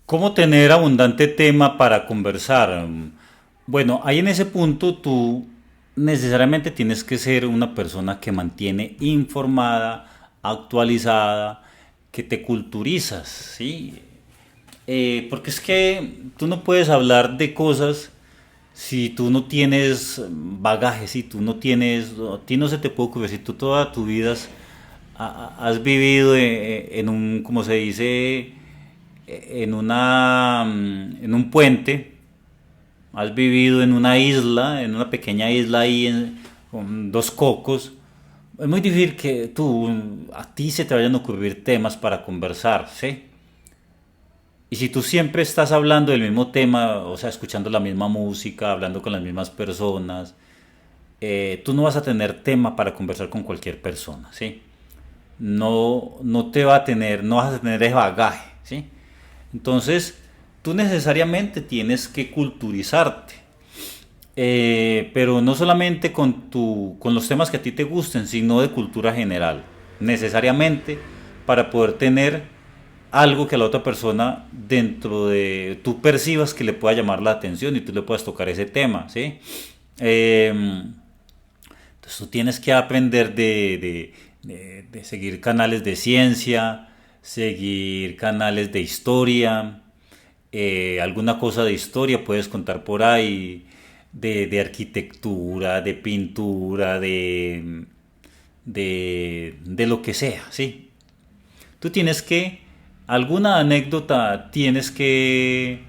¿Cómo tener abundante tema para conversar? Bueno, ahí en ese punto tú necesariamente tienes que ser una persona que mantiene informada, actualizada, que te culturizas, ¿sí? Porque es que tú no puedes hablar de cosas si tú no tienes bagaje, si tú no tienes, a ti no se te puede ocurrir, si tú toda tu vida has vivido en un, como se dice, en un puente, has vivido en una isla, en una pequeña isla ahí con dos cocos, es muy difícil que a ti se te vayan a ocurrir temas para conversar, ¿sí? Y si tú siempre estás hablando del mismo tema, o sea, escuchando la misma música, hablando con las mismas personas, tú no vas a tener tema para conversar con cualquier persona, ¿sí? No te va a tener, no vas a tener ese bagaje, ¿sí? Entonces, tú necesariamente tienes que culturizarte, pero no solamente con los temas que a ti te gusten, sino de cultura general, necesariamente para poder tener algo que a la otra persona dentro de tú percibas que le pueda llamar la atención y tú le puedas tocar ese tema, ¿sí? Entonces tú tienes que aprender de seguir canales de ciencia, seguir canales de historia, alguna cosa de historia puedes contar por ahí, de arquitectura, de pintura, de lo que sea, ¿sí? Tú tienes que, alguna anécdota tienes que,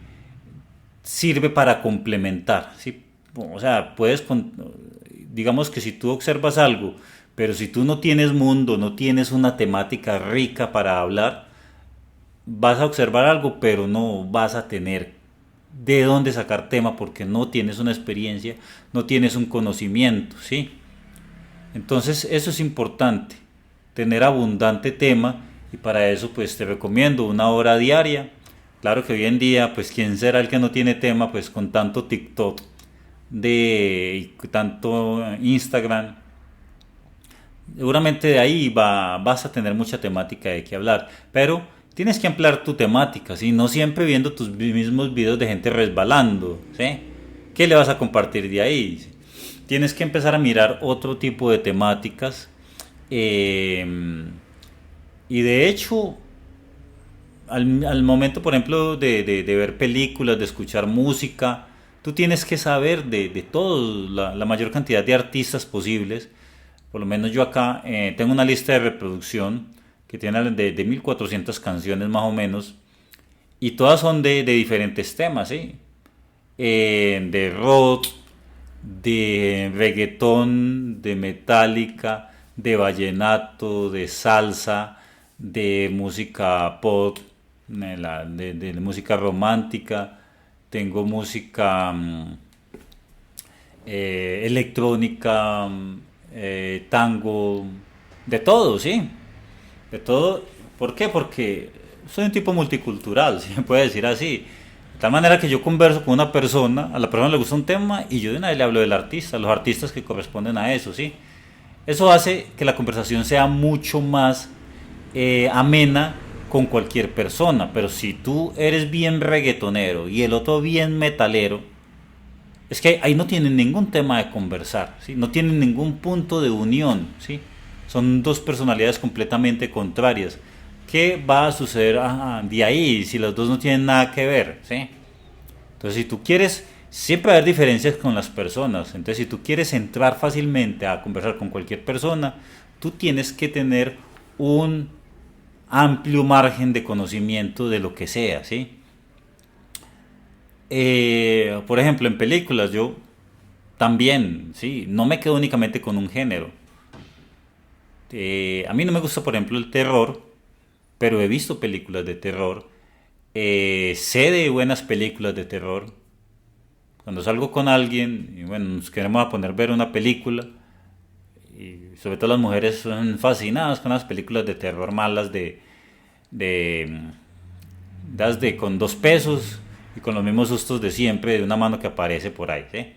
sirve para complementar, ¿sí? O sea, digamos que si tú observas algo, pero si tú no tienes mundo, no tienes una temática rica para hablar, vas a observar algo, pero no vas a tener de dónde sacar tema porque no tienes una experiencia, no tienes un conocimiento, ¿sí? Entonces eso es importante, tener abundante tema y para eso pues te recomiendo una hora diaria. Claro que hoy en día pues quién será el que no tiene tema pues con tanto TikTok y tanto Instagram. Seguramente de ahí vas a tener mucha temática de qué hablar, pero tienes que ampliar tu temática, ¿sí? No siempre viendo tus mismos videos de gente resbalando, ¿sí? ¿Qué le vas a compartir de ahí? ¿Sí? Tienes que empezar a mirar otro tipo de temáticas. eh, y de hecho, al momento, por ejemplo, de ver películas, de escuchar música, tú tienes que saber de todos, la mayor cantidad de artistas posibles. Por lo menos yo acá tengo una lista de reproducción que tiene de 1400 canciones más o menos, y todas son de diferentes temas, ¿sí? De rock, de reggaetón, de metálica, de vallenato, de salsa, de música pop, de música romántica, tengo música electrónica, tango, de todo, ¿sí? De todo. ¿Por qué? Porque soy un tipo multicultural, si me puede decir así. De tal manera que yo converso con una persona, a la persona le gusta un tema y yo de una vez le hablo del artista, los artistas que corresponden a eso, ¿sí? Eso hace que la conversación sea mucho más amena con cualquier persona, pero si tú eres bien reggaetonero y el otro bien metalero, es que ahí no tienen ningún tema de conversar, ¿sí? No tienen ningún punto de unión, ¿sí? Son dos personalidades completamente contrarias. ¿Qué va a suceder de ahí si los dos no tienen nada que ver, ¿sí? Entonces, si tú quieres, siempre va a haber diferencias con las personas. Entonces, si tú quieres entrar fácilmente a conversar con cualquier persona, tú tienes que tener un amplio margen de conocimiento de lo que sea, ¿sí? Por ejemplo, en películas yo también, sí, no me quedo únicamente con un género. A mí no me gusta, por ejemplo, el terror, pero he visto películas de terror. Sé de buenas películas de terror. Cuando salgo con alguien y bueno, nos queremos a poner a ver una película, y sobre todo las mujeres son fascinadas con las películas de terror malas de das de con 2 pesos y con los mismos sustos de siempre de una mano que aparece por ahí, ¿sí?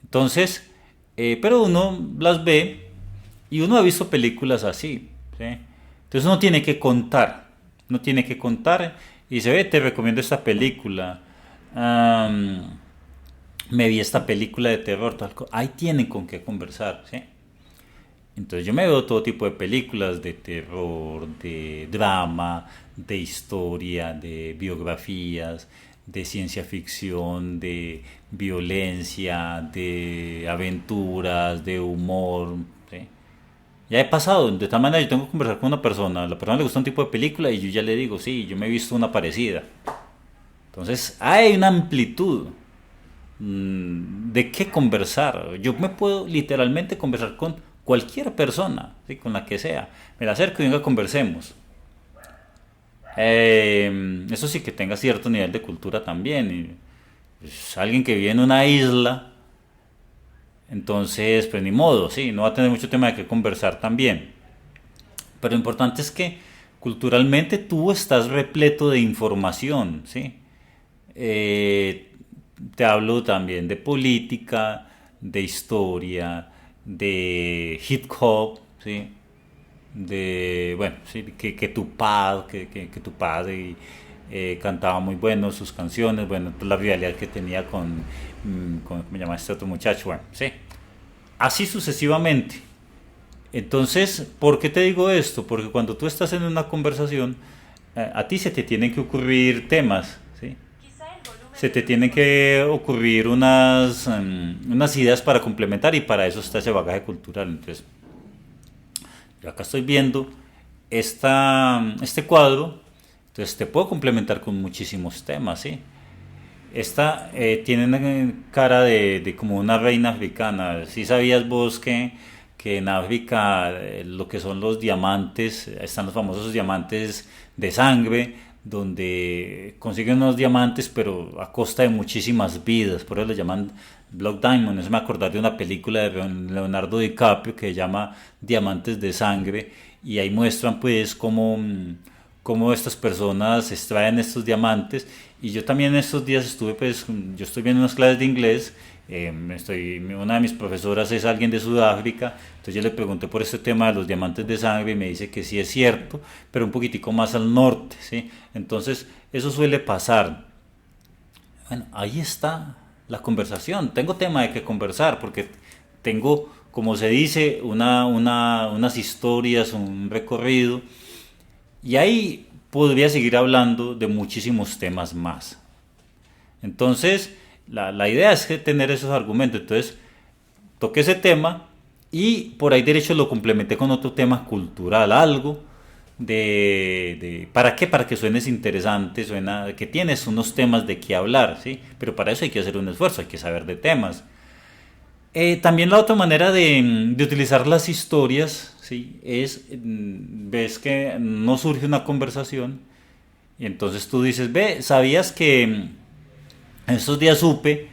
Entonces, pero uno las ve y uno ha visto películas así, ¿sí? Entonces uno tiene que contar, y dice, ve, te recomiendo esta película. Am, Me vi esta película de terror, ahí tienen con qué conversar, ¿sí? Entonces yo me veo todo tipo de películas de terror, de drama, de historia, de biografías, de ciencia ficción, de violencia, de aventuras, de humor, ¿sí? Ya he pasado, de tal manera yo tengo que conversar con una persona, a la persona le gusta un tipo de película y yo ya le digo, sí, yo me he visto una parecida. Entonces hay una amplitud de qué conversar. Yo me puedo literalmente conversar con cualquier persona, ¿sí? Con la que sea. Me la acerco y venga, conversemos. Eso sí, que tenga cierto nivel de cultura también. Y, pues, alguien que vive en una isla, entonces, pues ni modo, sí, no va a tener mucho tema de qué conversar también. Pero lo importante es que culturalmente tú estás repleto de información, ¿sí? Eh, Te hablo también de política, de historia, de hip hop, ¿sí? De, bueno, sí, que tu padre cantaba muy bueno sus canciones, bueno, pues la rivalidad que tenía con, ¿cómo se llama este otro muchacho? Bueno, sí, así sucesivamente. Entonces, ¿por qué te digo esto? Porque cuando tú estás en una conversación, a ti se te tienen que ocurrir temas, ¿sí? Se te tienen que ocurrir unas ideas para complementar y para eso está ese bagaje cultural. Entonces, yo acá estoy viendo este cuadro, entonces te puedo complementar con muchísimos temas, ¿sí? Esta tiene una cara de como una reina africana. ¿Sí sabías vos que en África lo que son los diamantes, están los famosos diamantes de sangre, donde consiguen unos diamantes pero a costa de muchísimas vidas, por eso le llaman Blood Diamond? Eso me acordar de una película de Leonardo DiCaprio que se llama Diamantes de Sangre, y ahí muestran pues cómo estas personas extraen estos diamantes. Y yo también estos días estuve, pues, yo estoy viendo unas clases de inglés, una de mis profesoras es alguien de Sudáfrica, entonces yo le pregunté por este tema de los diamantes de sangre y me dice que sí es cierto, pero un poquitico más al norte, ¿sí? Entonces eso suele pasar. Bueno, ahí está la conversación, tengo tema de que conversar porque tengo, como se dice, unas historias, un recorrido, y ahí podría seguir hablando de muchísimos temas más. Entonces, la idea es que tener esos argumentos. Entonces, toqué ese tema y por ahí derecho lo complementé con otro tema cultural, algo ¿para qué? Para que suenes interesante, suena que tienes unos temas de qué hablar, ¿sí? Pero para eso hay que hacer un esfuerzo, hay que saber de temas. También la otra manera de utilizar las historias, ¿sí? Es, ves que no surge una conversación y entonces tú dices, ve, ¿sabías que estos días supe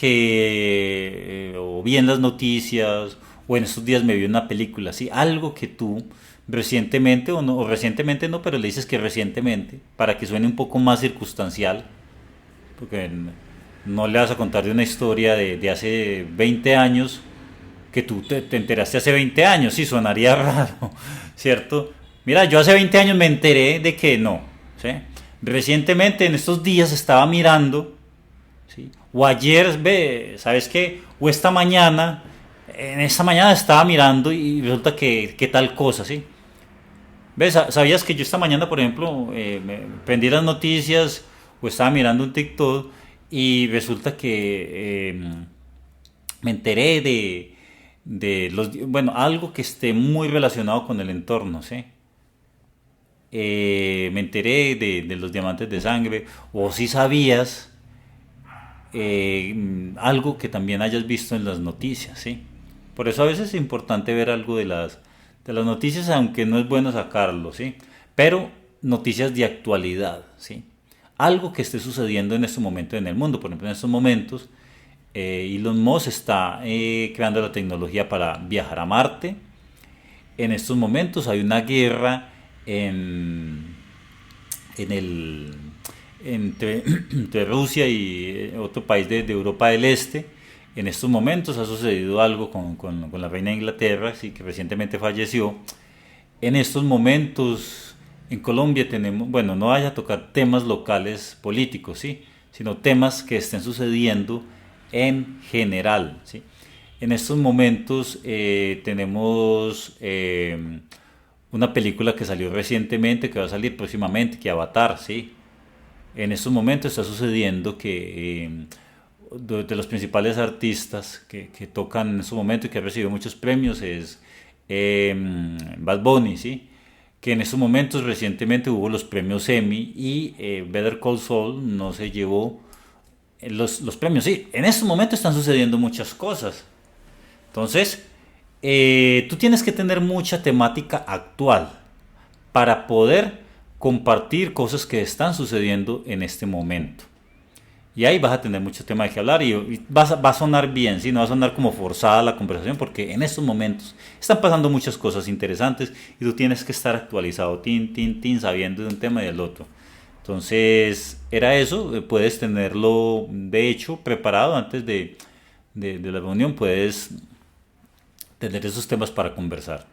que, o vi en las noticias, o en estos días me vi una película, ¿sí? Algo que tú recientemente, o, no, o recientemente no, pero le dices que recientemente, para que suene un poco más circunstancial, porque no le vas a contar de una historia de hace 20 años que tú te enteraste hace 20 años, sí, sonaría raro, ¿cierto? Mira, yo hace 20 años me enteré de que no, ¿sí? Recientemente, en estos días, estaba mirando, ¿sí? O ayer, ve, ¿sabes qué? O esta mañana, en esta mañana estaba mirando y resulta que tal cosa, ¿sí? ¿Ves? ¿Sabías que yo esta mañana, por ejemplo, me prendí las noticias o estaba mirando un TikTok y resulta que me enteré bueno, algo que esté muy relacionado con el entorno, ¿sí? Me enteré de los diamantes de sangre, o si sabías algo que también hayas visto en las noticias, ¿sí? Por eso a veces es importante ver algo de las noticias, aunque no es bueno sacarlo, ¿sí? Pero noticias de actualidad, ¿sí? Algo que esté sucediendo en este momento en el mundo. Por ejemplo, en estos momentos, Elon Musk está creando la tecnología para viajar a Marte. En estos momentos hay una guerra en el, entre Rusia y otro país de Europa del Este. En estos momentos ha sucedido algo con la reina de Inglaterra, sí, que recientemente falleció. En estos momentos En Colombia tenemos, bueno, no vaya a tocar temas locales políticos, ¿sí? Sino temas que estén sucediendo en general, ¿sí? En estos momentos tenemos una película que salió recientemente, que va a salir próximamente, que Avatar, ¿sí? En estos momentos está sucediendo que de los principales artistas que tocan en estos momentos y que ha recibido muchos premios es eh, Bad Bunny, ¿sí? Que en estos momentos recientemente hubo los premios Emmy y Better Call Saul no se llevó los premios. Sí, en estos momentos están sucediendo muchas cosas. Entonces, tú tienes que tener mucha temática actual para poder compartir cosas que están sucediendo en este momento. Y ahí vas a tener mucho tema de que hablar y va a sonar bien, ¿sí? No va a sonar como forzada la conversación porque en estos momentos están pasando muchas cosas interesantes y tú tienes que estar actualizado, sabiendo de un tema y del otro. Entonces, era eso, puedes tenerlo de hecho preparado antes de la reunión, puedes tener esos temas para conversar.